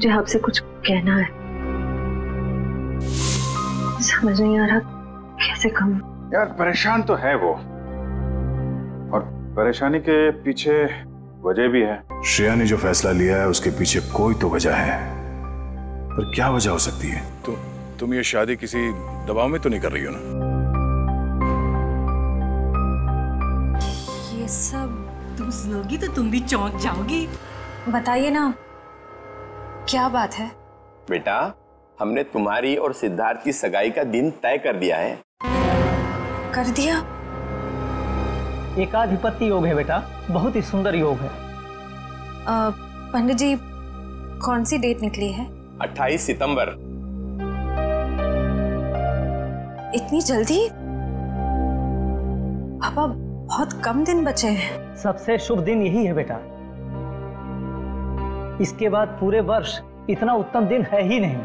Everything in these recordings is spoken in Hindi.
मुझे आपसे कुछ कहना है, समझ नहीं आ रहा कैसे कहूं। यार परेशान तो है वो, और परेशानी के पीछे वजह भी है। श्रेया ने जो फैसला लिया है उसके पीछे कोई तो वजह है, पर क्या वजह हो सकती है? तुम ये शादी किसी दबाव में तो नहीं कर रही हो ना? ये सब तुम सुनोगी तो तुम भी चौंक जाओगी। बताइए ना, क्या बात है? बेटा, हमने तुम्हारी और सिद्धार्थ की सगाई का दिन तय कर दिया है। कर दिया? एकाधिपत्य योग है बेटा, बहुत ही सुंदर योग है। पंडित जी, कौन सी डेट निकली है? 28 सितंबर। इतनी जल्दी? पापा, बहुत कम दिन बचे हैं। सबसे शुभ दिन यही है बेटा, इसके बाद पूरे वर्ष इतना उत्तम दिन है ही नहीं।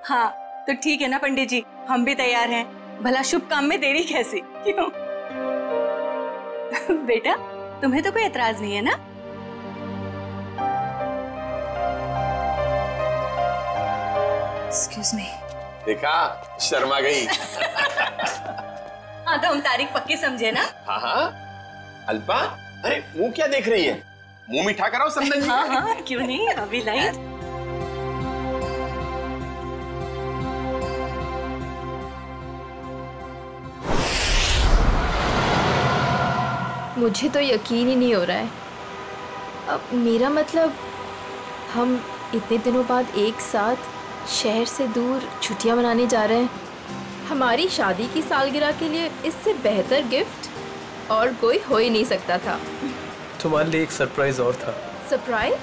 हाँ तो ठीक है ना पंडित जी, हम भी तैयार हैं। भला शुभ काम में देरी कैसी, क्यों? बेटा, तुम्हें तो कोई एतराज नहीं है ना? Excuse me. देखा, शर्मा गई। हाँ तो हम तारीख पक्की समझे ना? हाँ हाँ। अल्पा, अरे मुंह क्या देख रही है? मुंह मीठा कराओ समझन जी। हाँ हाँ, क्यों नहीं, अभी लाई। मुझे तो यकीन ही नहीं हो रहा है। अब मेरा मतलब, हम इतने दिनों बाद एक साथ शहर से दूर छुट्टियां मनाने जा रहे हैं। हमारी शादी की सालगिरह के लिए इससे बेहतर गिफ्ट और कोई हो ही नहीं सकता था। तुम्हारे लिए एक सरप्राइज और था। सरप्राइज?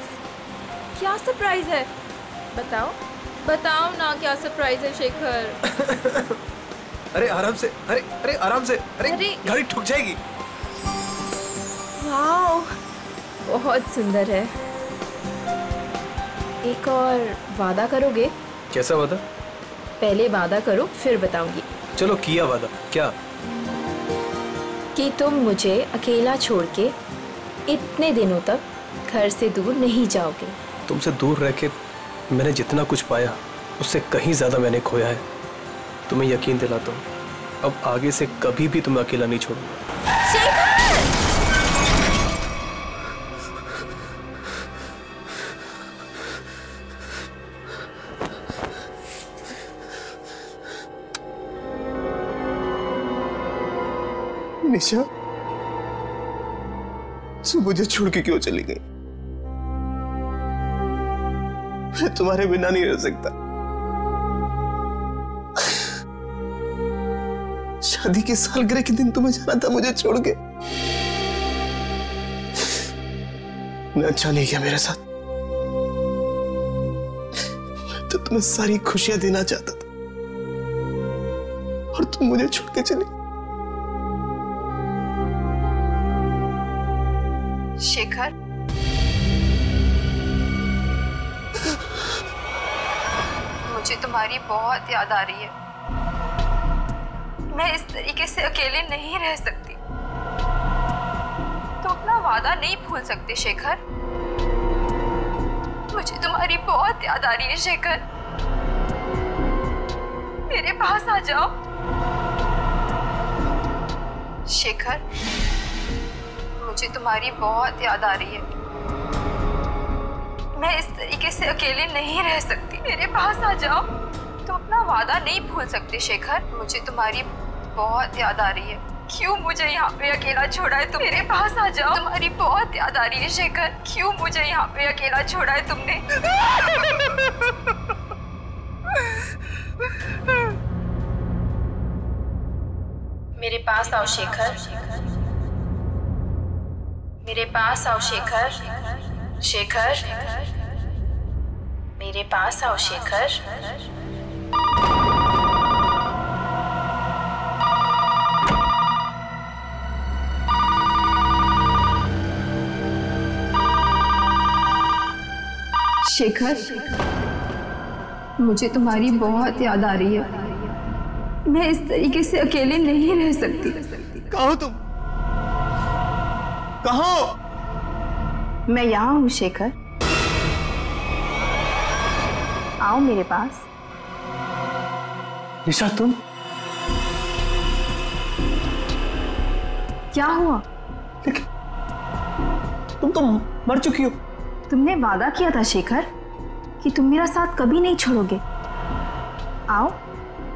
क्या सरप्राइज है? बताओ बताओ ना, क्या सरप्राइज है शेखर? अरे आराम से, अरे आराम से, अरे गाड़ी ठुक जाएगी। वाओ, बहुत सुंदर है। एक और वादा करोगे? कैसा वादा? पहले वादा करो फिर बताऊंगी। चलो किया वादा। क्या? कि तुम मुझे अकेला छोड़ के इतने दिनों तक घर से दूर नहीं जाओगे। तुमसे दूर रह के मैंने जितना कुछ पाया उससे कहीं ज्यादा मैंने खोया है। तुम्हें यकीन दिलाता हूँ, अब आगे से कभी भी तुम्हें अकेला नहीं छोड़ूंगा। शेखर! निशा, तू मुझे छोड़ के क्यों चली गई? मैं तुम्हारे बिना नहीं रह सकता। शादी की सालगिरह के दिन तुम्हें जाना था मुझे छोड़ के। मैं अच्छा नहीं किया मेरे साथ। मैं तो तुम्हें सारी खुशियां देना चाहता था और तुम मुझे छोड़ के चली। शेखर, मुझे तुम्हारी बहुत याद आ रही है। मैं इस तरीके से अकेले नहीं रह सकती। तुम अपना वादा नहीं भूल सकते शेखर। मुझे तुम्हारी बहुत याद आ रही है शेखर। मेरे पास आ जाओ शेखर। मुझे तुम्हारी बहुत याद आ रही है। मैं इस तरीके से अकेले नहीं रह सकती। मेरे पास आ जाओ। तुम अपना वादा नहीं भूल सकते शेखर। मुझे तुम्हारी बहुत याद आ रही है। क्यों मुझे यहाँ पे अकेला छोड़ा है तुम? मेरे पास आ जाओ। तुम्हारी बहुत याद आ रही है शेखर। क्यों मुझे यहाँ पे अकेला छोड़ा है तुमने? मेरे पास आओ शेखर। मेरे पास आओ शेखर। शेखर, मेरे पास आओ शेखर। शेखर, मुझे तुम्हारी बहुत याद आ रही है। मैं इस तरीके से अकेले नहीं रह सकती। कहाँ हो तुम? कहाँ हो? मैं यहाँ हूँ शेखर। आओ मेरे पास। निशा तुम क्या हुआ? लेकिन तुम तो मर चुकी हो। तुमने वादा किया था शेखर कि तुम मेरा साथ कभी नहीं छोड़ोगे। आओ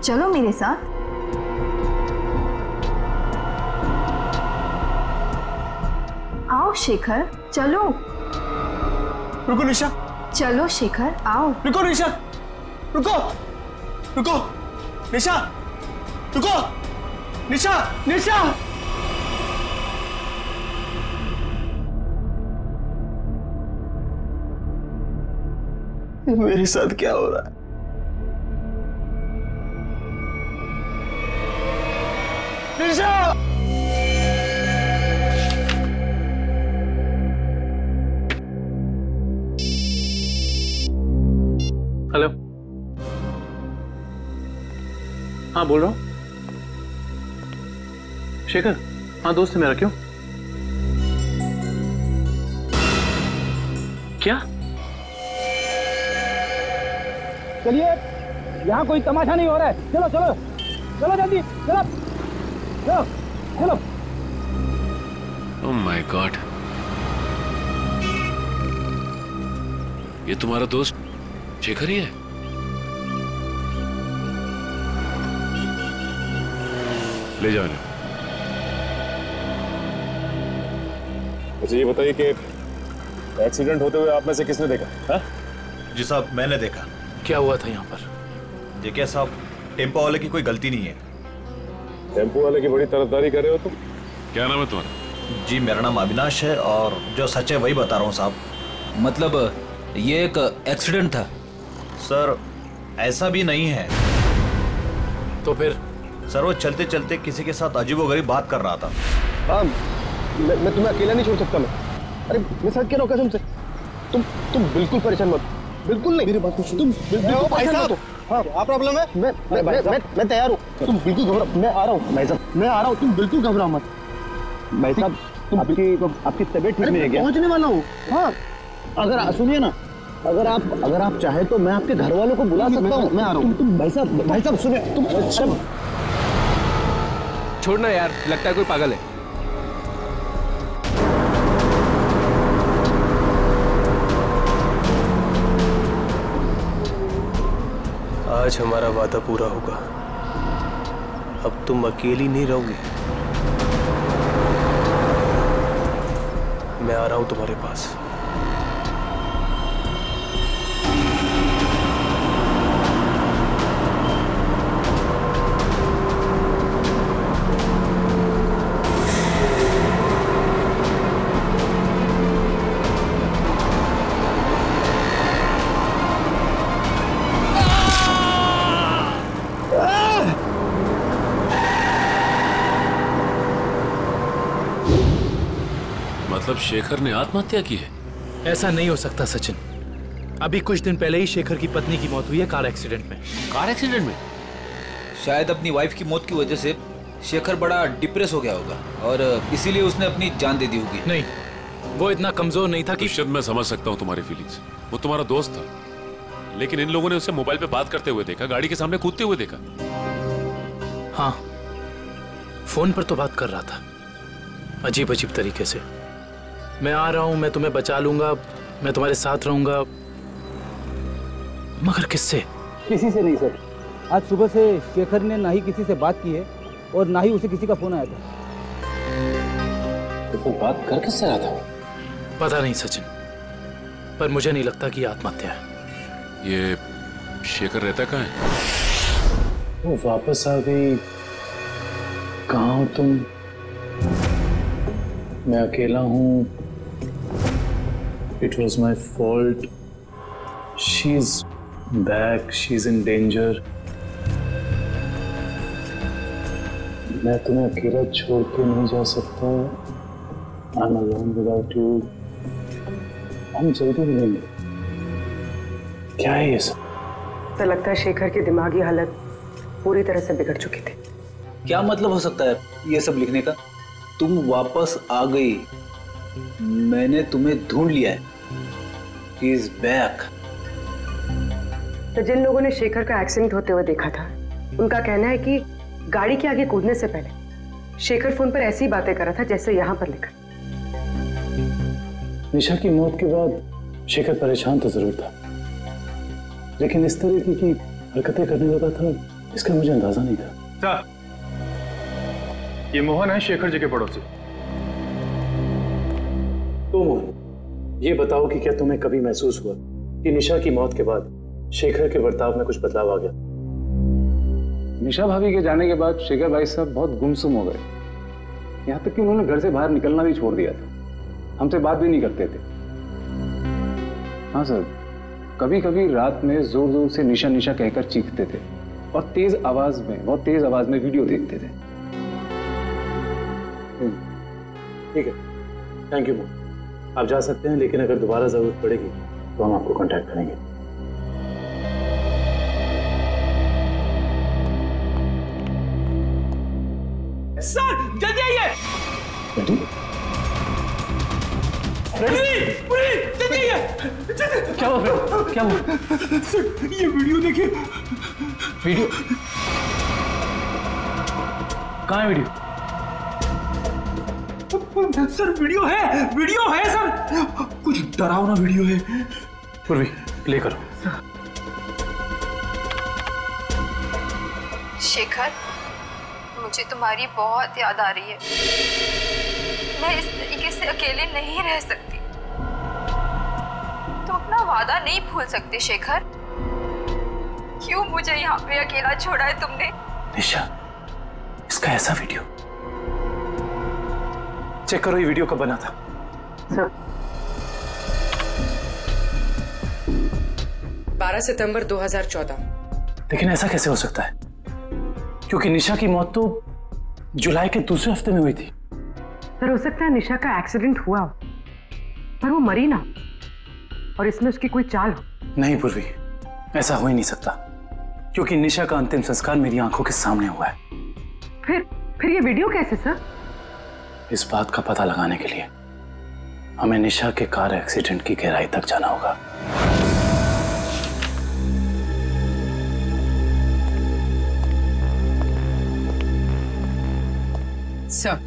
चलो मेरे साथ। आओ शेखर चलो। रुको निशा। चलो शेखर आओ। रुको निशा, रुको रुको निशा, रुको निशा, निशा। मेरे साथ क्या हो रहा है? निशा! हेलो, हाँ बोल रहा हूँ। शेखर, हाँ दोस्त है मेरा। क्यों? क्या? चलिए, यहाँ कोई तमाशा नहीं हो रहा है। चलो चलो चलो जल्दी, चलो चलो चलो। ओह माय गॉड, ये तुम्हारा दोस्त शेखर ही है? ले जाओ इन्हें। मुझे ये बताइए कि एक्सीडेंट होते हुए आप में से किसने देखा? हा? जी साहब, मैंने देखा। क्या हुआ था यहाँ पर? देखिए साहब, टेम्पो वाले की कोई गलती नहीं है। टेम्पो वाले की बड़ी तरफदारी कर रहे हो तुम। क्या नाम है तुम्हारा? जी मेरा नाम अविनाश है और जो सच है वही बता रहा हूँ साहब। मतलब ये एक एक्सीडेंट था? सर ऐसा भी नहीं है। तो फिर? सर वो चलते चलते किसी के साथ अजीबोगरीब बात कर रहा था। हाँ, मैं तुम्हें अकेला नहीं छोड़ सकता। मैं अरे मैं साथ कह रहा हूँ कसम से। तुम बिल्कुल परेशान मत, बिल्कुल नहीं। मेरी बात सुनो, तुम बिल्कुल परेशान मत हो। हाँ, क्या प्रॉब्लम है? मैं तैयार हूँ। तुम बिल्कुल घबराओ, मैं आ रहा हूँ भाई साहब, मैं आ रहा हूँ। तुम बिल्कुल घबराओ मत भाई साहब। आपकी तबीयत ठीक नहीं है क्या? पहुँचने वाला हूँ। हाँ, अगर सुनिए ना, अगर आप चाहे तो मैं आपके घर वालों को बुला सकता हूँ। मैं आ रहा हूँ। तुम भाई साहब सुनिए। तुम छोड़ना यार, लगता है कोई पागल है। आज हमारा वादा पूरा होगा। अब तुम अकेली नहीं रहोगी। मैं आ रहा हूं तुम्हारे पास। मतलब शेखर ने आत्महत्या की है? ऐसा नहीं हो सकता सचिन। अभी कुछ दिन पहले ही शेखर की पत्नी की मौत हुई है कार एक्सीडेंट में। कार एक्सीडेंट में? शायद अपनी वाइफ की मौत की वजह से शेखर बड़ा डिप्रेस हो गया होगा और इसीलिए उसने अपनी जान दे दी होगी। नहीं, वो इतना कमजोर नहीं था कि। शायद मैं समझ सकता हूँ तुम्हारी फीलिंग्स। वो तुम्हारा दोस्त था, लेकिन इन लोगों ने उसे मोबाइल पे बात करते हुए देखा, गाड़ी के सामने कूदते हुए देखा। हाँ, फोन पर तो बात कर रहा था, अजीब अजीब तरीके से। मैं आ रहा हूं, मैं तुम्हें बचा लूंगा, मैं तुम्हारे साथ रहूंगा। मगर किससे? किसी से नहीं सर। आज सुबह से शेखर ने ना ही किसी से बात की है और ना ही उसे किसी का फोन आया था। तो फिर बात कर किससे रहा था? पता नहीं सचिन, पर मुझे नहीं लगता कि आत्महत्या है। ये शेखर रहता कहाँ है? वो वापस आ गई। कहाँ हो तुम? मैं अकेला हूँ। It was my fault. She's back. She's in danger. मैं तुम्हें अकेला छोड़ के नहीं जा सकता। I'm alone without you. हम जल्दी मिलेंगे। क्या है ये सब? तो लगता है शेखर की दिमागी हालत पूरी तरह से बिगड़ चुकी थी। क्या मतलब हो सकता है ये सब लिखने का? तुम वापस आ गई, मैंने तुम्हें ढूंढ लिया है। She is back. तो जिन लोगों ने शेखर का एक्सीडेंट होते हुए देखा था, उनका कहना है कि गाड़ी के आगे कूदने से पहले शेखर फोन पर ऐसी बातें कर रहा था जैसे यहाँ पर लिखा। निशा की मौत के बाद शेखर परेशान तो जरूर था, लेकिन इस तरह की हरकतें करने लगा था इसका मुझे अंदाजा नहीं था। ये मोहन है शेखर जी के पड़ोसी। तो मोहन, ये बताओ कि क्या तुम्हें कभी महसूस हुआ कि निशा की मौत के बाद शेखर के बर्ताव में कुछ बदलाव आ गया? निशा भाभी के जाने के बाद शेखर भाई साहब बहुत गुमसुम हो गए, यहाँ तक कि उन्होंने घर से बाहर निकलना भी छोड़ दिया था, हमसे बात भी नहीं करते थे। हाँ सर, कभी कभी रात में जोर जोर से निशा निशा कहकर चीखते थे और बहुत तेज आवाज में वीडियो देखते थे। ठीक है, थैंक यू मोहन, आप जा सकते हैं, लेकिन अगर दोबारा जरूरत पड़ेगी तो हम आपको कांटेक्ट करेंगे। सर जल्दी आइए। जल्दी आइए। क्या हुआ फ्रेड? क्या हुआ? सर ये वीडियो देखिए। वीडियो कहाँ है? वीडियो सर वीडियो है सर, कुछ डरावना वीडियो है। पूर्वी प्ले करो। शेखर, मुझे तुम्हारी बहुत याद आ रही है। मैं इस तरीके से अकेले नहीं रह सकती। तुम अपना वादा नहीं भूल सकते शेखर। क्यों मुझे यहाँ पे अकेला छोड़ा है तुमने? निशा, इसका ऐसा वीडियो चेक करो, ये वीडियो कब बना था? सर 12 सितंबर 2014। लेकिन ऐसा कैसे हो सकता है, क्योंकि निशा की मौत तो जुलाई के दूसरे हफ्ते में हुई थी। सर हो सकता है निशा का एक्सीडेंट हुआ हो, पर वो मरी ना, और इसमें उसकी कोई चाल हो। नहीं पूर्वी, ऐसा हो ही नहीं सकता, क्योंकि निशा का अंतिम संस्कार मेरी आंखों के सामने हुआ है। फिर ये वीडियो कैसे सर? इस बात का पता लगाने के लिए हमें निशा के कार एक्सीडेंट की गहराई तक जाना होगा। सर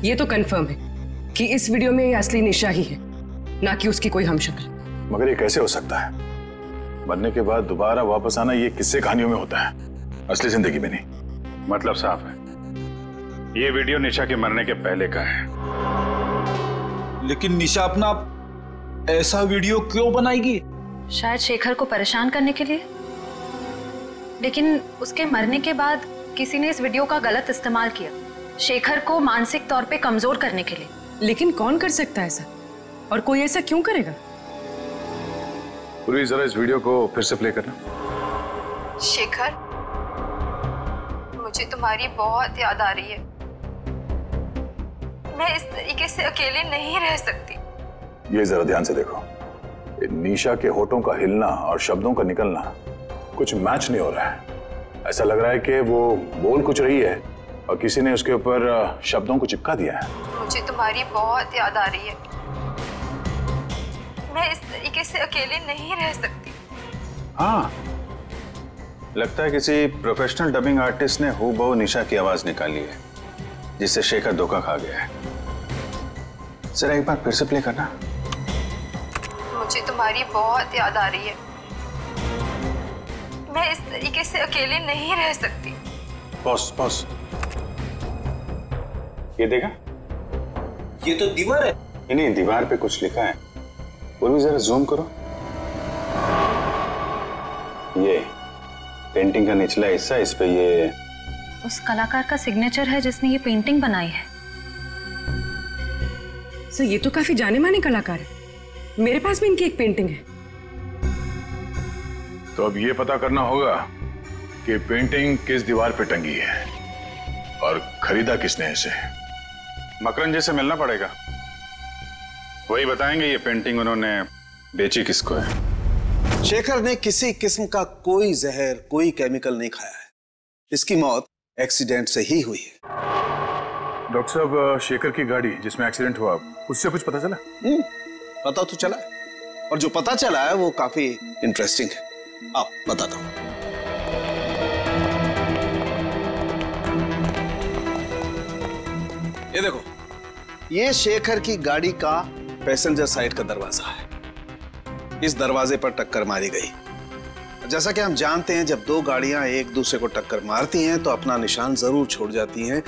ये तो कंफर्म है कि इस वीडियो में ये असली निशा ही है, ना कि उसकी कोई हमशक्ल। मगर ये कैसे हो सकता है? मरने के बाद दोबारा वापस आना ये किस्से कहानियों में होता है, असली जिंदगी में नहीं। मतलब साफ है, ये वीडियो निशा के मरने के पहले का है। लेकिन निशा अपना ऐसा वीडियो क्यों बनाएगी? शायद शेखर को परेशान करने के लिए, लेकिन उसके मरने के बाद किसी ने इस वीडियो का गलत इस्तेमाल किया, शेखर को मानसिक तौर पे कमजोर करने के लिए। लेकिन कौन कर सकता है ऐसा, और कोई ऐसा क्यों करेगा? पूरी जरा इस वीडियो को फिर से प्ले करना। शेखर, मुझे तुम्हारी बहुत याद आ रही है। मैं इस तरीके से अकेले नहीं रह सकती। ये जरा ध्यान से देखो, निशा के होठों का हिलना और शब्दों का निकलना कुछ मैच नहीं हो रहा है। ऐसा लग रहा है कि वो बोल कुछ रही है और किसी ने उसके ऊपर शब्दों को चिपका दिया है। मुझे तुम्हारी बहुत याद आ रही है। मैं इस तरीके से अकेले नहीं रह सकती। हाँ, लगता है किसी प्रोफेशनल डबिंग आर्टिस्ट ने हूबहू निशा की आवाज निकाली है, जिससे शेखर धोखा खा गया है। जरा एक बार फिर से प्ले करना। मुझे तुम्हारी बहुत याद आ रही है। मैं इस तरीके से अकेले नहीं रह सकती। पॉज। ये देखा? ये तो दीवार है। नहीं, दीवार पे कुछ लिखा है। और भी जरा जूम करो। ये पेंटिंग का निचला हिस्सा, इस पे ये उस कलाकार का सिग्नेचर है जिसने ये पेंटिंग बनाई है। सर ये तो काफी जाने माने कलाकार है, मेरे पास भी इनकी एक पेंटिंग है। तो अब ये पता करना होगा कि पेंटिंग किस दीवार पे टंगी है और खरीदा किसने इसे। मकरन जी से मिलना पड़ेगा, वही बताएंगे ये पेंटिंग उन्होंने बेची किसको है। शेखर ने किसी किस्म का कोई जहर, कोई केमिकल नहीं खाया है। इसकी मौत एक्सीडेंट से ही हुई है। डॉक्टर साहब, शेखर की गाड़ी जिसमें एक्सीडेंट हुआ, उससे कुछ पता चला? पता तो चला है, और जो पता चला है वो काफी इंटरेस्टिंग है। आप बताता हूं। ये देखो, ये शेखर की गाड़ी का पैसेंजर साइड का दरवाजा है। इस दरवाजे पर टक्कर मारी गई। जैसा कि हम जानते हैं, जब दो गाड़ियां एक दूसरे को टक्कर मारती हैं तो अपना निशान जरूर छोड़ जाती हैं।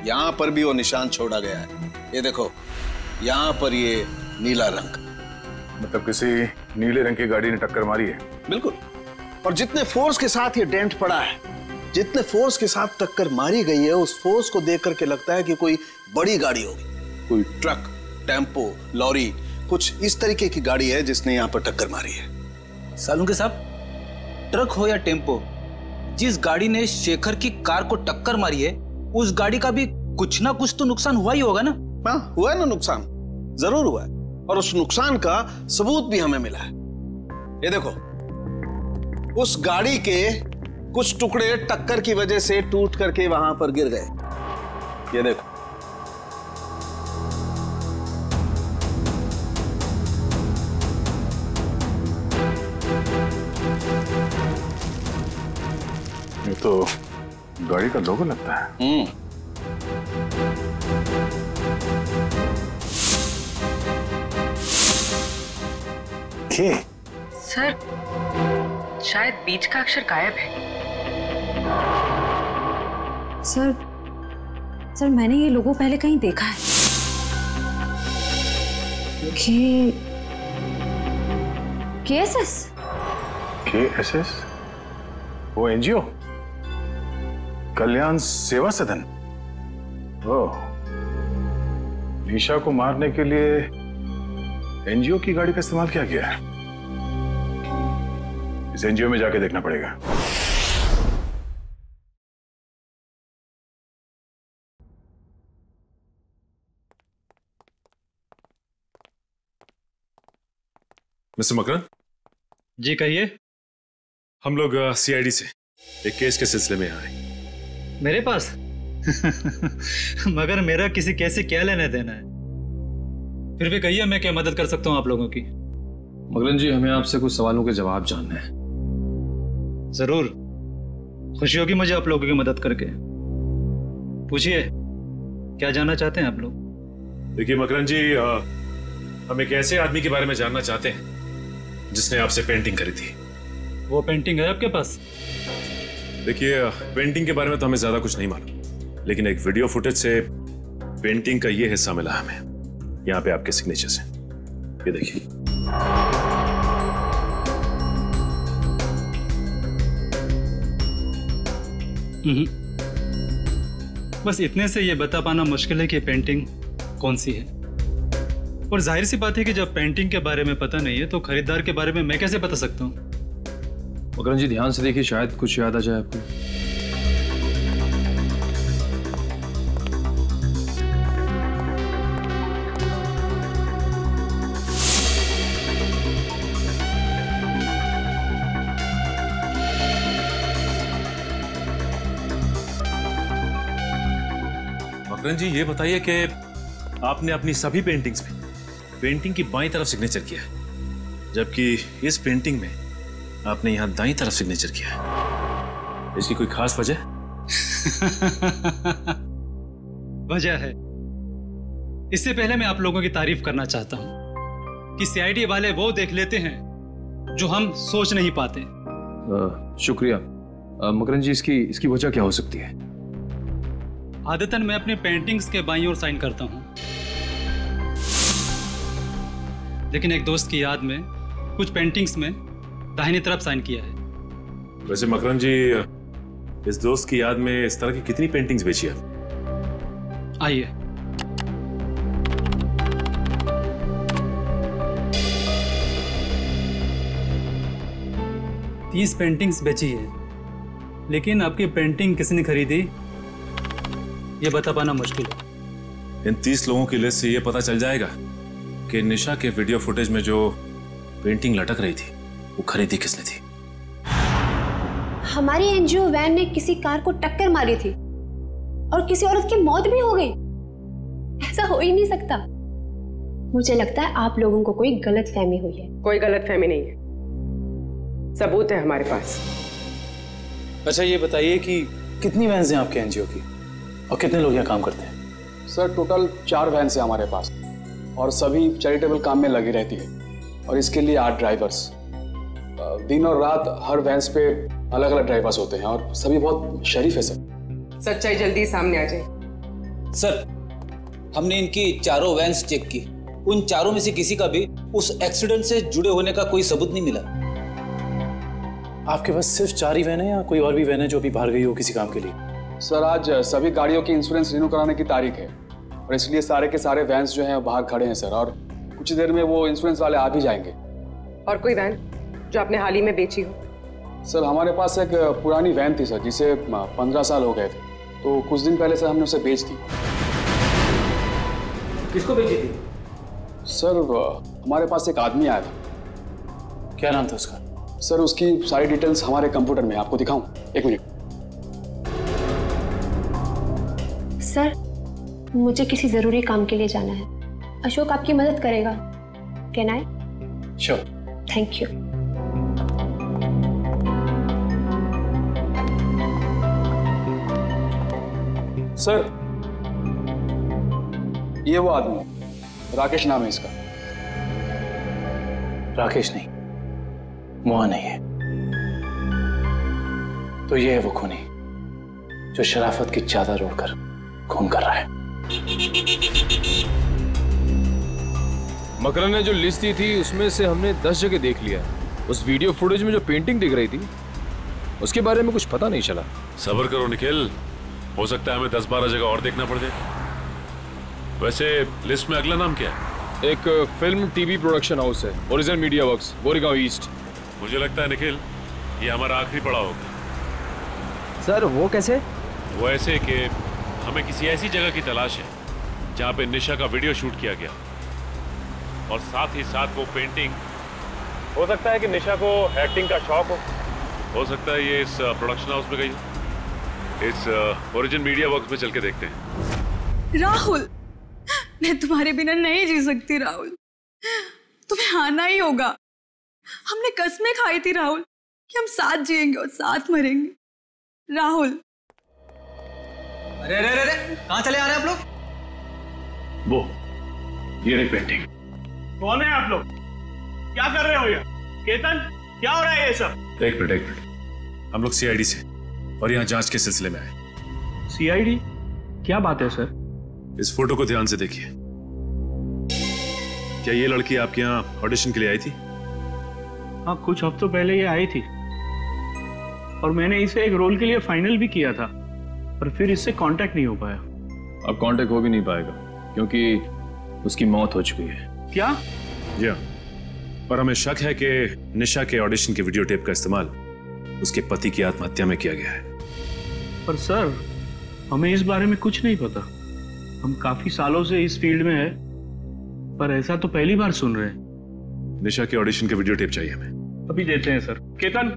यहां पर भी वो निशान छोड़ा गया है। ये देखो, यहां पर ये नीला रंग, मतलब किसी नीले रंग की गाड़ी ने टक्कर मारी है। बिल्कुल। और जितने फोर्स के साथ ये डेंट पड़ा है, जितने फोर्स के साथ टक्कर मारी गई है, उस फोर्स को देख करके लगता है कि कोई बड़ी गाड़ी होगी, कोई ट्रक, टेम्पो, लॉरी, कुछ इस तरीके की गाड़ी है जिसने यहाँ पर टक्कर मारी है। सालुंके साहब, ट्रक हो या टेम्पो, जिस गाड़ी ने शेखर की कार को टक्कर मारी है, उस गाड़ी का भी कुछ ना कुछ तो नुकसान हुआ ही होगा ना? हाँ, हुआ है ना नुकसान, जरूर हुआ है। और उस नुकसान का सबूत भी हमें मिला है। ये देखो, उस गाड़ी के कुछ टुकड़े टक्कर की वजह से टूट करके वहां पर गिर गए। ये देखो, ये तो गाड़ी का लोगो लगता है। सर, शायद बीच का अक्षर गायब है। सर मैंने ये लोगो पहले कहीं देखा है। KSS? KSS? वो एनजीओ, कल्याण सेवा सदन। ओह, निशा को मारने के लिए एनजीओ की गाड़ी का इस्तेमाल किया गया है। इस एनजीओ में जाके देखना पड़ेगा। मिस्टर मकरन जी, कहिए। हम लोग सीआईडी से एक केस के सिलसिले में आए। मेरे पास मगर मेरा किसी केस से क्या लेना देना है? फिर भी कहिए, मैं क्या मदद कर सकता हूं आप लोगों की? मकरन जी, हमें आपसे कुछ सवालों के जवाब जानने हैं। जरूर, खुशी होगी मुझे आप लोगों की मदद करके। पूछिए, क्या जानना चाहते हैं आप लोग? देखिए मकरन जी, हम एक ऐसे आदमी के बारे में जानना चाहते हैं जिसने आपसे पेंटिंग करी थी। वो पेंटिंग है आपके पास? देखिए, पेंटिंग के बारे में तो हमें ज्यादा कुछ नहीं मालूम, लेकिन एक वीडियो फुटेज से पेंटिंग का ये हिस्सा मिला हमें। यहाँ पे आपके सिग्नेचर्स हैं, ये देखिए। बस इतने से ये बता पाना मुश्किल है कि पेंटिंग कौन सी है। और जाहिर सी बात है कि जब पेंटिंग के बारे में पता नहीं है तो खरीदार के बारे में मैं कैसे बता सकता हूँ? मकरन जी, ध्यान से देखिए, शायद कुछ याद आ जाए आपको। मकरन जी, ये बताइए कि आपने अपनी सभी पेंटिंग्स में पेंटिंग की बाईं तरफ सिग्नेचर किया है, जबकि इस पेंटिंग में आपने यहां दाईं तरफ सिग्नेचर किया है। इसकी कोई खास वजह? वजह है। इससे पहले मैं आप लोगों की तारीफ करना चाहता हूं कि सीआईडी वाले वो देख लेते हैं जो हम सोच नहीं पाते। शुक्रिया। मकरन जी, इसकी वजह क्या हो सकती है? आदतन मैं अपनी पेंटिंग्स के बाईं ओर साइन करता हूं, लेकिन एक दोस्त की याद में कुछ पेंटिंग्स में दाहिनी तरफ साइन किया है। वैसे मकरन जी, इस दोस्त की याद में इस तरह की कितनी पेंटिंग्स बेची आप? आइए, तीस पेंटिंग्स बेची है, लेकिन आपकी पेंटिंग किसने खरीदी ये बता पाना मुश्किल है। इन 30 लोगों की लिस्ट से ये पता चल जाएगा कि निशा के वीडियो फुटेज में जो पेंटिंग लटक रही थी वो खरीदी किसने थी। हमारी एनजीओ वैन ने किसी कार को टक्कर मारी थी और किसी औरत की मौत भी हो गई। ऐसा हो ही नहीं सकता। मुझे लगता है आप लोगों को कोई गलतफहमी हुई है। कोई गलतफहमी नहीं है। सबूत है हमारे पास। अच्छा ये बताइए कि कितनी वैन्स हैं आपके एनजीओ की और कितने लोग यहाँ काम करते हैं? सर टोटल 4 वैन्स हैं हमारे पास और सभी चैरिटेबल काम में लगी रहती है और इसके लिए 8 ड्राइवर्स। दिन और रात हर वैन्स पे अलग अलग ड्राइवर्स होते हैं और सभी बहुत शरीफ है सर। सच्चाई जल्दी सामने आ जाए। सर हमने इनकी चारों वैन्स चेक की, उन चारों में से किसी का भी उस एक्सीडेंट से जुड़े होने का कोई सबूत नहीं मिला। आपके पास सिर्फ 4 ही वैन है या कोई और भी वैन है जो अभी बाहर गई हो किसी काम के लिए? सर आज सभी गाड़ियों की इंश्योरेंस रिन्यू कराने की तारीख है और इसलिए सारे के सारे वैन्स जो हैं बाहर खड़े हैं सर, और कुछ देर में वो इंश्योरेंस वाले आ भी जाएंगे। और कोई वैन जो आपने हाल ही में बेची हो? सर हमारे पास एक पुरानी वैन थी सर, जिसे 15 साल हो गए थे, तो कुछ दिन पहले सर हमने उसे बेच दी। किसको बेची थी? सर हमारे पास एक आदमी आया था। क्या नाम था उसका? सर उसकी सारी डिटेल्स हमारे कंप्यूटर में, आपको दिखाऊं? 1 मिनट। सर मुझे किसी जरूरी काम के लिए जाना है, अशोक आपकी मदद करेगा। Can I? Sure. Thank you. Sir ये वो आदमी, राकेश नाम है इसका। राकेश नहीं, मोहन है ये। तो ये है वो खूनी जो शराफत की चादर ओढ़कर खून कर रहा है। मकरन ने जो लिस्ट दी थी उसमें से हमने 10 जगह देख लिया। उस वीडियो फुटेज में जो पेंटिंग दिख रही थी उसके बारे में कुछ पता नहीं चला। सब्र करो निखिल, हो सकता है हमें 10-12 जगह और देखना पड़ जाए। वैसे लिस्ट में अगला नाम क्या है? एक फिल्म टीवी प्रोडक्शन हाउस है, original media works, Goregaon east. मुझे लगता है निखिल ये हमारा आखिरी पड़ाव होगा। सर वो कैसे? वो ऐसे कि हमें किसी ऐसी जगह की तलाश है जहाँ पे निशा का वीडियो शूट किया गया और साथ ही साथ वो पेंटिंग। हो सकता है कि निशा को एक्टिंग का शौक हो सकता है ये इस प्रोडक्शन हाउस में गई हो। इस ओरिजिन मीडिया वर्क्स में चल के देखते हैं। राहुल, मैं तुम्हारे बिना नहीं जी सकती राहुल, तुम्हें आना ही होगा। हमने कसमें खाई थी राहुल कि हम साथ जिएंगे और साथ मरेंगे। राहुल। अरे अरे अरे कहाँ चले आ रहे हैं आप लोग? वो ये रही पेंटिंग। कौन है आप लोग? क्या कर रहे हो ये? केतन, क्या हो रहा है ये सब? एक मिनट, हम लोग सीआईडी से और यहाँ जांच के सिलसिले में आए। सीआईडी? क्या बात है सर? इस फोटो को ध्यान से देखिए। क्या ये लड़की आपके यहाँ ऑडिशन के लिए आई थी? हाँ, कुछ हफ्तों पहले ये आई थी और मैंने इसे एक रोल के लिए फाइनल भी किया था, पर फिर इससे कांटेक्ट नहीं हो पाया। अब कांटेक्ट हो भी नहीं पाएगा क्योंकि उसकी मौत हो चुकी है। क्या? जी हाँ, और हमें शक है कि निशा के ऑडिशन के वीडियो टेप का इस्तेमाल उसके पति की आत्महत्या में किया गया है। पर सर हमें इस बारे में कुछ नहीं पता। हम काफी सालों से इस फील्ड में है, पर ऐसा तो पहली बार सुन रहे हैं। निशा के ऑडिशन के वीडियो टेप चाहिए हमें। अभी देते हैं सर। केतन,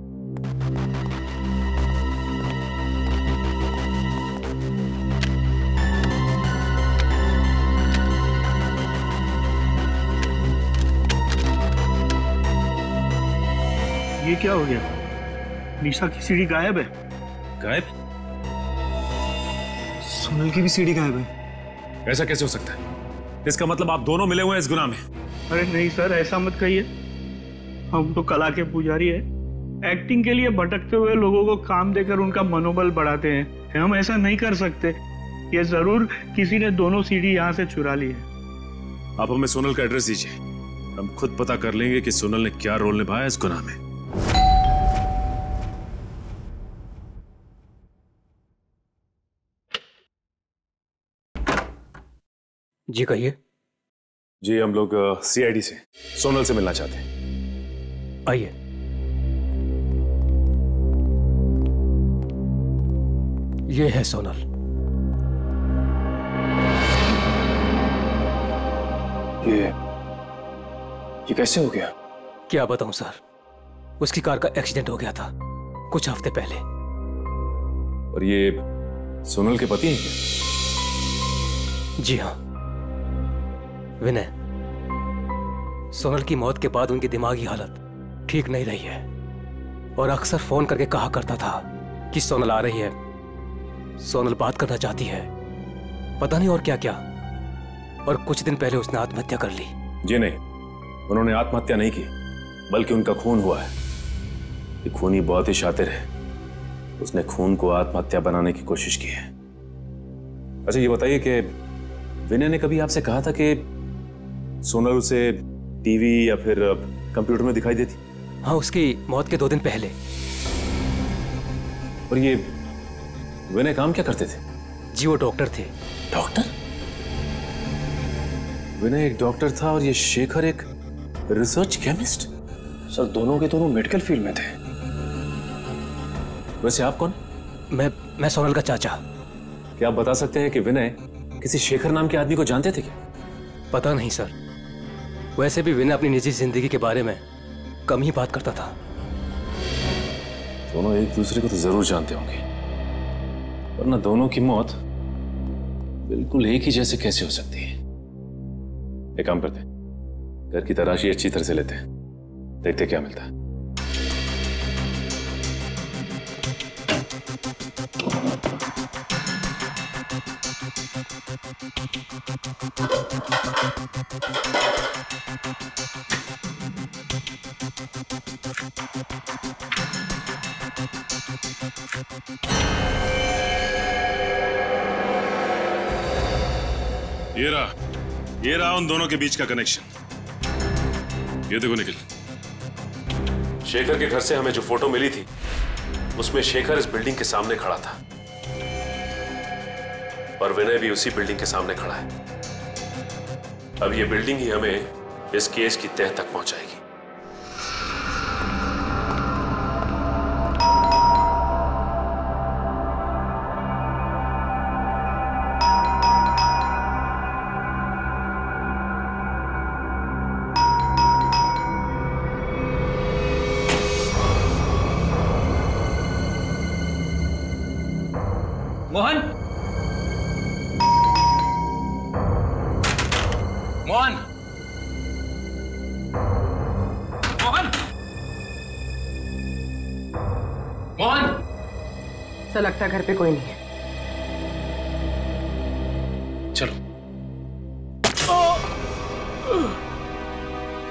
ये क्या हो गया? निशा की सीडी गायब है। गायब? सोनल की भी सीडी गायब है। ऐसा कैसे हो सकता है? इसका मतलब आप दोनों मिले हुए हैं इस गुनाह में। अरे नहीं सर, ऐसा मत कहिए। हम तो कला के पुजारी है, एक्टिंग के लिए भटकते हुए लोगों को काम देकर उनका मनोबल बढ़ाते हैं। हम ऐसा नहीं कर सकते। ये जरूर किसी ने दोनों सीडी यहाँ से चुरा ली है। आप हमें सोनल का एड्रेस दीजिए, हम खुद पता कर लेंगे कि सोनल ने क्या रोल निभाया इस गुनाह में। जी कहिए। जी हम लोग सीआईडी से सोनल से मिलना चाहते हैं। आइए। ये है सोनल। ये कैसे हो गया? क्या बताऊं सर, उसकी कार का एक्सीडेंट हो गया था कुछ हफ्ते पहले। और ये सोनल के पति हैं क्या? जी हाँ, विनय। सोनल की मौत के बाद उनकी दिमागी हालत ठीक नहीं रही है। और अक्सर फोन करके कहा करता था कि सोनल आ रही है, सोनल बात करना चाहती है, पता नहीं और क्या क्या। और कुछ दिन पहले उसने आत्महत्या कर ली। जी नहीं, उन्होंने आत्महत्या नहीं की, बल्कि उनका खून हुआ है। ये खूनी बहुत ही शातिर है, उसने खून को आत्महत्या बनाने की कोशिश की है। अच्छा ये बताइए कि विनय ने कभी आपसे कहा था कि सोनल उसे टीवी या फिर कंप्यूटर में दिखाई देती? हाँ, उसकी मौत के 2 दिन पहले। और ये विनय काम क्या करते थे? जी वो डॉक्टर थे। डॉक्टर? विनय एक डॉक्टर था और ये शेखर एक रिसर्च केमिस्ट? सर दोनों के दोनों मेडिकल फील्ड में थे। वैसे आप कौन? मैं सोनल का चाचा। क्या आप बता सकते हैं कि विनय किसी शेखर नाम के आदमी को जानते थे क्या? पता नहीं सर, वैसे भी विनय अपनी निजी जिंदगी के बारे में कम ही बात करता था। दोनों एक दूसरे को तो जरूर जानते होंगे, वरना दोनों की मौत बिल्कुल एक ही जैसे कैसे हो सकती है? एक काम करते हैं, घर की तलाशी अच्छी तरह से लेते हैं, देखते क्या मिलता है। ये रहा उन दोनों के बीच का कनेक्शन। ये देखो निखिल, शेखर के घर से हमें जो फोटो मिली थी उसमें शेखर इस बिल्डिंग के सामने खड़ा था और विनय भी उसी बिल्डिंग के सामने खड़ा है। अब ये बिल्डिंग ही हमें इस केस की तह तक पहुंचाएगी। मोहन, मोहन, मोहन, मोहन। ऐसा लगता है घर पे कोई नहीं है। चलो।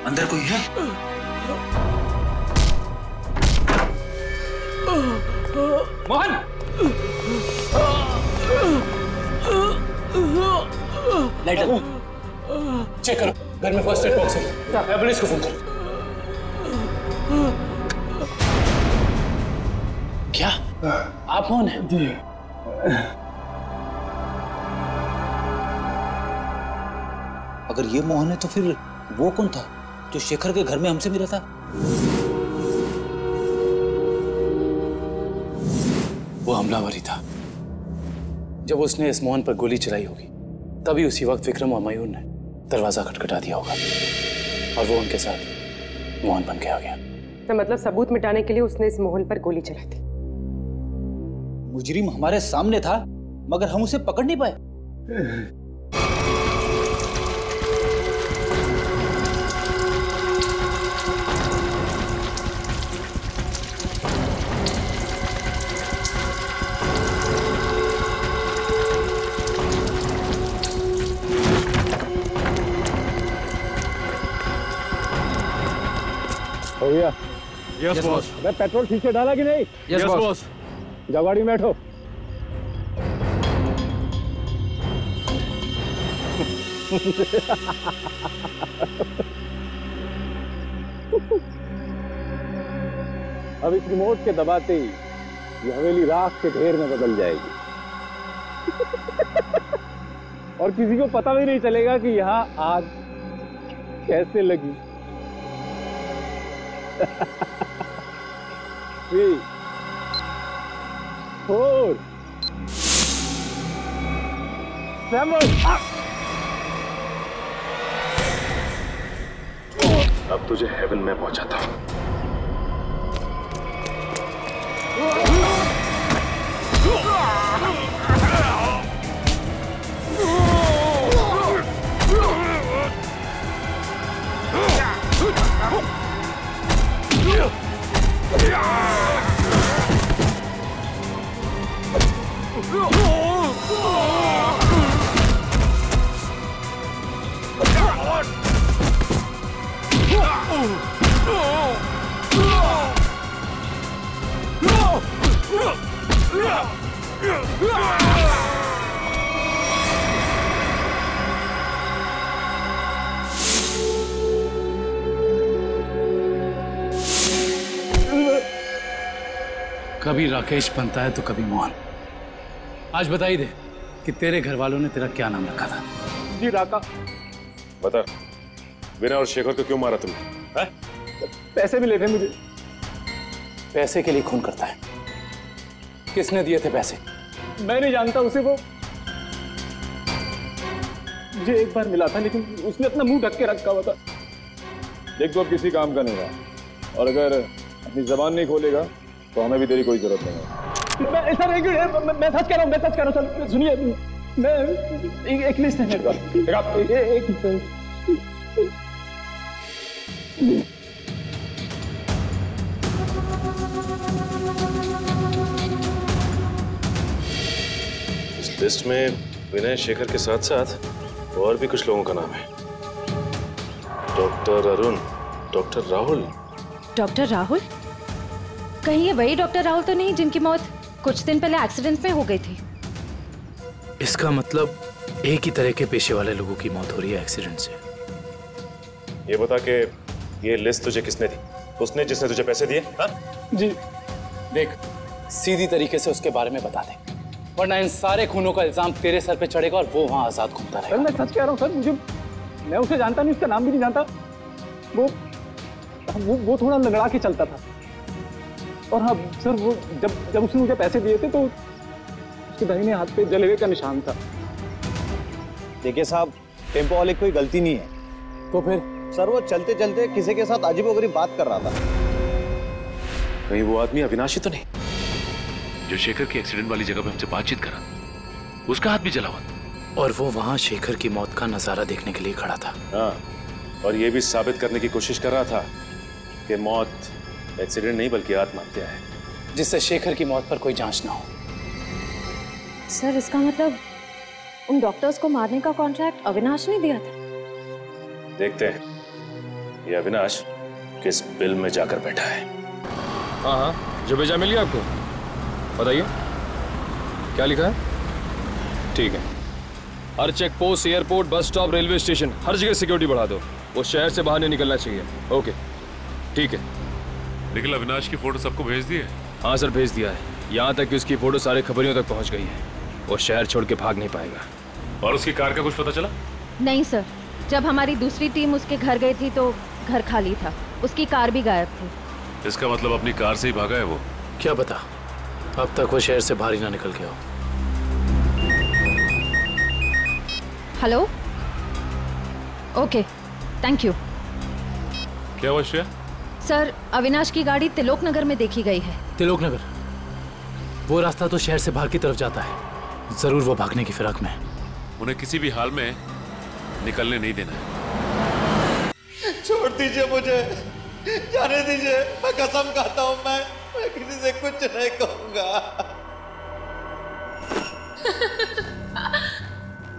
अंदर कोई है? मोहन, लाइट चेक करो, घर में फर्स्ट एड बॉक्स है। एम्बुलेंस को फोन करो। क्या आप कौन हैं? अगर ये मोहन है तो फिर वो कौन था जो शेखर के घर में हमसे मिला था? वो हमलावर ही था। जब उसने इस मोहन पर गोली चलाई होगी तभी उसी वक्त विक्रम और मयूर ने दरवाजा खटखटा दिया होगा और वो उनके साथ मोहन बन के आ गया। तो मतलब सबूत मिटाने के लिए उसने इस मोहन पर गोली चलाई थी। मुजरिम हमारे सामने था मगर हम उसे पकड़ नहीं पाए। भैया, यस बॉस। मैं पेट्रोल ठीक से डाला कि नहीं? Yes boss. जाओ गाड़ी में बैठो। अब इस रिमोट के दबाते ही ये हवेली राख के ढेर में बदल जाएगी और किसी को पता भी नहीं चलेगा कि यहाँ आग कैसे लगी। 3, 4, 7। अब तुझे हेवन में पहुंचाता हूं। Yeah! कभी राकेश बनता है तो कभी मोहन। आज बता ही दे कि तेरे घर वालों ने तेरा क्या नाम रखा था। जी राका। बता, विनय और शेखर को क्यों मारा तुमने? पैसे मिले थे मुझे। पैसे के लिए खून करता है? किसने दिए थे पैसे? मैं नहीं जानता उसे, वो मुझे एक बार मिला था लेकिन उसने अपना मुंह ढक के रखा हुआ था। देख, तो अब किसी काम का नहीं रहा, और अगर अपनी जबान नहीं खोलेगा तो हमें भी तेरी कोई जरूरत नहीं है। मैं सच कह रहा हूँ, मैं सच कह रहा हूँ। सुनिए, मैं एक लिस्ट है मेरे पास। इस लिस्ट में विनय शेखर के साथ साथ और भी कुछ लोगों का नाम है। Doctor Arun, doctor Rahul. Doctor Rahul? कहीं ये वही डॉक्टर राहुल तो नहीं जिनकी मौत कुछ दिन पहले एक्सीडेंट में हो गई थी? इसका मतलब एक ही तरह के पेशे वाले लोगों की मौत हो रही है एक्सीडेंट से। ये बता के ये लिस्ट तुझे किसने दी? उसने जिसने तुझे पैसे दिए? हाँ? जी देख, सीधी तरीके से उसके बारे में बता दे, वरना इन सारे खूनों का इल्जाम तेरे सर पे चढ़ेगा और वो वहां आजाद घूमता रहेगा। सर मैं सच कह रहा हूँ सर, मैं उसे जानता नहीं, उसका नाम भी नहीं जानता। वो थोड़ा लंगड़ा के चलता था। और हाँ सर, वो जब उसने मुझे पैसे दिए थे तो उसके दाहिने हाथ पे जलेबे का निशान था। देखिए साहब, टेम्पो वाले की कोई गलती नहीं है। तो फिर? सर वो चलते चलते किसी के साथ अजीबोगरीब बात कर रहा था। कहीं वो आदमी अविनाशी तो नहीं जो शेखर की एक्सीडेंट वाली जगह पे हमसे बातचीत करा? उसका हाथ भी जला हुआ और वो वहां शेखर की मौत का नजारा देखने के लिए खड़ा था। हाँ, और ये भी साबित करने की कोशिश कर रहा था कि मौत एक्सीडेंट नहीं बल्कि आत्महत्या है, जिससे शेखर की मौत पर कोई जांच ना हो। सर इसका मतलब उन डॉक्टर्स को मारने का कॉन्ट्रैक्ट अविनाश ने दिया था? देखते हैं ये अविनाश किस बिल में जाकर बैठा है। हाँ हाँ, जो भेजा मिल गया आपको? बताइए क्या लिखा है? ठीक है, हर check post, airport, bus stop, railway station, हर जगह सिक्योरिटी बढ़ा दो। वो शहर से बाहर नहीं निकलना चाहिए। ओके ठीक है। लेकिन अविनाश की फोटो सबको भेज दी है? हाँ सर, भेज दिया है। यहाँ तक कि उसकी फोटो सारे खबरियों तक पहुँच गई है। वो शहर छोड़ के भाग नहीं पाएगा। और उसकी कार का कुछ पता चला? नहीं सर, जब हमारी दूसरी टीम उसके घर गई थी तो घर खाली था, उसकी कार भी गायब थी। इसका मतलब अपनी कार से ही भागा है वो? क्या पता, अब तक वो शहर से बाहर ही ना निकल गया हो। Hello, okay thank you. क्या हुआ श्रेया? सर अविनाश की गाड़ी तिलोक नगर में देखी गई है। तिलोक नगर? वो रास्ता तो शहर से बाहर की तरफ जाता है। जरूर वो भागने की फिराक में है। उन्हें किसी भी हाल में निकलने नहीं देना है। छोड़ दीजिए मुझे, जाने दीजिए। मैं कसम खाता हूँ, मैं किसी से कुछ नहीं कहूंगा।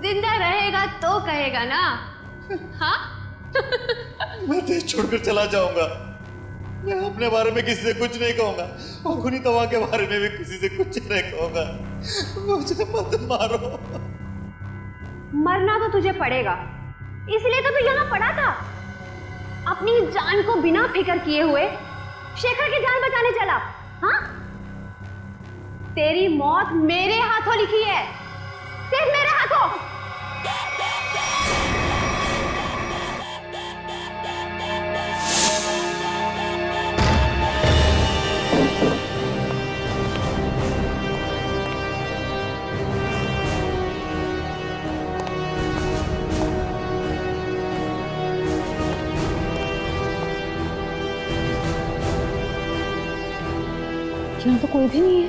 जिंदा रहेगा तो कहेगा ना? हाँ? मैं देश छोड़कर चला जाऊंगा। मैं अपने बारे में किसी से कुछ नहीं कहूंगा और खुनी तवा के बारे में भी किसी से कुछ नहीं कहूंगा। मुझे मत मारो। मरना तो तुझे पड़ेगा, इसलिए तो तू यहाँ पड़ा था। अपनी जान को बिना फिक्र किए हुए शेखर की जान बचाने चला। हाँ? तेरी मौत मेरे हाथों लिखी है, सिर्फ मेरे हाथों। यहाँ तो कोई भी नहीं है।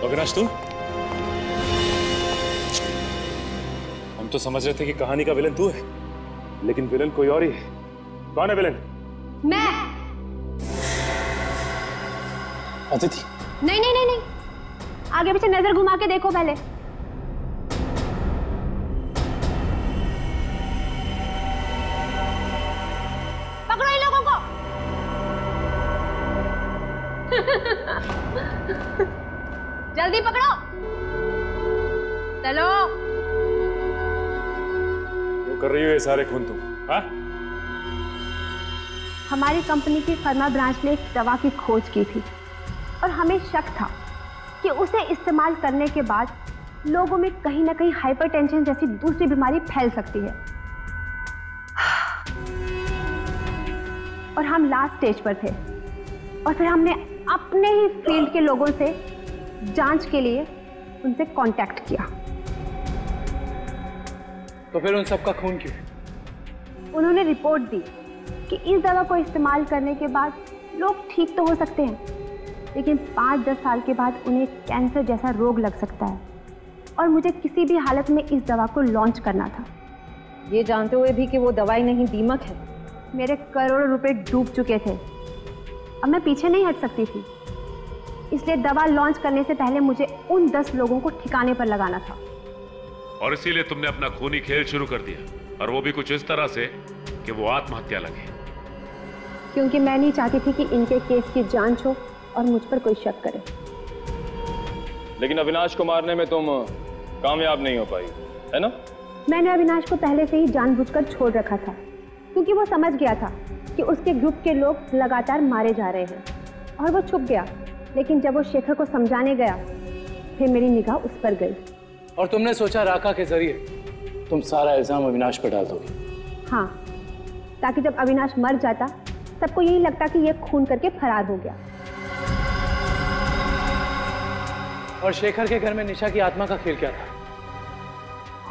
अविनाश तू? हम तो समझ रहे थे कि कहानी का विलन तू है, लेकिन विलन कोई और ही है। कौन है विलेन? मैं। अदिति। नहीं नहीं नहीं नहीं, आगे पीछे नजर घुमा के देखो पहले। पकड़ो इन लोगों को। जल्दी पकड़ो, चलो। वो कर रही हो ये सारे खून तुम? हाँ? हमारी कंपनी की फर्मा ब्रांच ने एक दवा की खोज की थी और हमें शक था कि उसे इस्तेमाल करने के बाद लोगों में कहीं ना कहीं हाइपरटेंशन जैसी दूसरी बीमारी फैल सकती है। और हम लास्ट स्टेज पर थे और फिर हमने अपने ही फील्ड के लोगों से जांच के लिए उनसे कांटेक्ट किया। तो फिर उन सबका खून क्यों? उन्होंने रिपोर्ट दी कि इस दवा को इस्तेमाल करने के बाद लोग ठीक तो हो सकते हैं, लेकिन 5-10 साल के बाद उन्हें कैंसर जैसा रोग लग सकता है और मुझे किसी भी हालत में इस दवा को लॉन्च करना था, ये जानते हुए भी कि वो दवाई नहीं दीमक है। मेरे करोड़ों रुपए डूब चुके थे, अब मैं पीछे नहीं हट सकती थी, इसलिए दवा लॉन्च करने से पहले मुझे उन 10 लोगों को ठिकाने पर लगाना था। और इसीलिए तुमने अपना खूनी खेल शुरू कर दिया, और वो भी कुछ इस तरह से कि वो आत्महत्या लगे। क्योंकि मैं नहीं चाहती थी कि इनके केस की जांच हो और मुझ पर कोई शक करे। लेकिन अविनाश को मारने में तुम कामयाब नहीं हो पाई, है ना? मैंने अविनाश को पहले से ही जानबूझकर छोड़ रखा था, क्योंकि वो समझ गया था कि उसके ग्रुप के लोग लगातार मारे जा रहे हैं और वो छुप गया। लेकिन जब वो शेखर को समझाने गया, फिर मेरी निगाह उस पर गई। और तुमने सोचा राका के जरिए तुम सारा इल्जाम अविनाश पर डाल दोगे? हाँ, ताकि जब अविनाश मर जाता सबको यही लगता कि ये खून करके फरार हो गया। और शेखर के घर में निशा की आत्मा का खेल क्या था?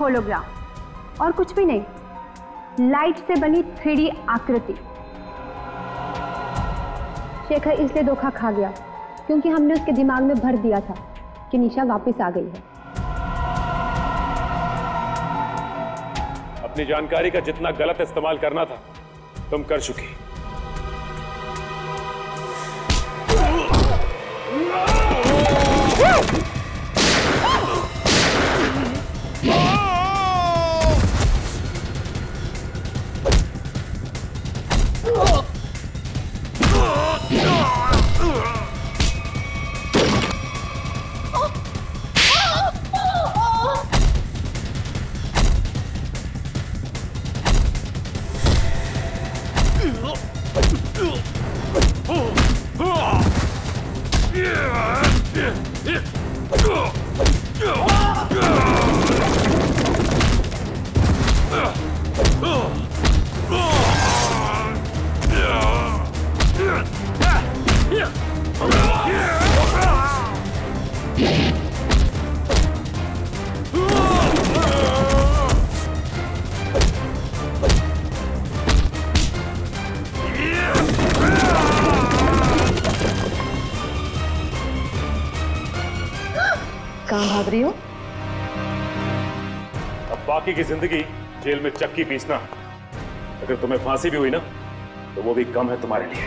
होलोग्राम, और कुछ भी नहीं, लाइट से बनी 3D आकृति। शेखर इसलिए धोखा खा गया क्योंकि हमने उसके दिमाग में भर दिया था कि निशा वापस आ गई है। अपनी जानकारी का जितना गलत इस्तेमाल करना था तुम कर चुकी। कहाँ भाग रही हो? अब बाकी की जिंदगी जेल में चक्की पीसना। अगर तुम्हें फांसी भी हुई ना तो वो भी कम है तुम्हारे लिए।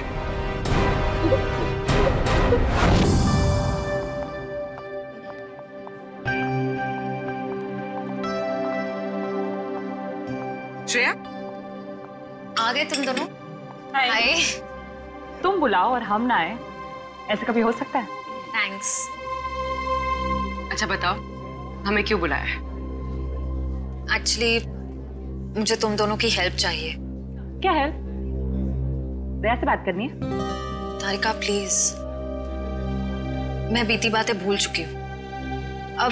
श्रेया, आ गए तुम दोनों? हाय। तुम बुलाओ और हम ना आए, ऐसा कभी हो सकता है? थैंक्स। अच्छा बताओ, हमें क्यों बुलाया है? एक्चुअली मुझे तुम दोनों की हेल्प चाहिए। क्या हेल्प? दया से बात करनी है? तारिका प्लीज, मैं बीती बातें भूल चुकी हूँ। अब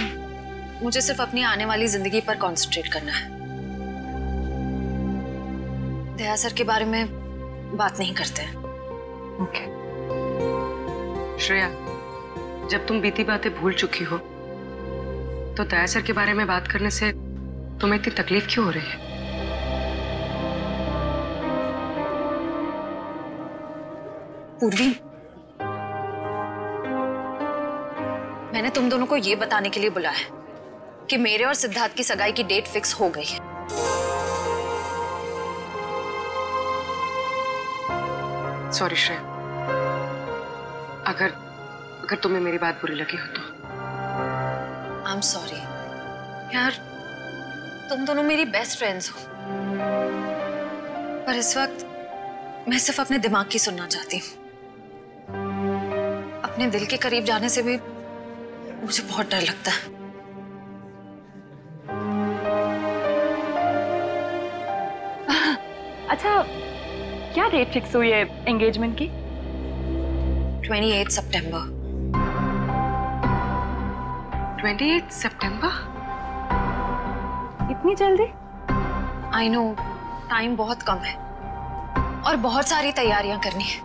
मुझे सिर्फ अपनी आने वाली जिंदगी पर कंसंट्रेट करना है। दया सर के बारे में बात नहीं करते हैं। ओके। श्रेया, जब तुम बीती बातें भूल चुकी हो तो दया सर के बारे में बात करने से तुम्हें इतनी तकलीफ क्यों हो रही है? पूर्वी, मैंने तुम दोनों को ये बताने के लिए बुलाया है कि मेरे और सिद्धार्थ की सगाई की डेट फिक्स हो गई है। सॉरी श्रेया, अगर अगर तुम्हें मेरी बात बुरी लगी हो तो। आई एम सॉरी यार, तुम दोनों मेरी बेस्ट फ्रेंड्स हो, पर इस वक्त मैं सिर्फ अपने दिमाग की सुनना चाहती हूँ। अपने दिल के करीब जाने से भी मुझे बहुत डर लगता है। अच्छा, क्या डेट फिक्स हुई है एंगेजमेंट की? 28 सितंबर। 28 सितंबर? इतनी जल्दी? आई नो, टाइम बहुत कम है और बहुत सारी तैयारियां करनी है।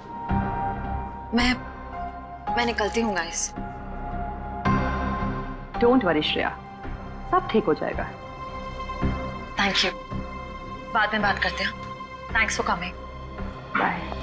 मैं निकलती हूँ गाइस। डोंट वरी श्रेया, सब ठीक हो जाएगा। थैंक यू, बाद में बात करते हैं। Thanks for coming. बाय।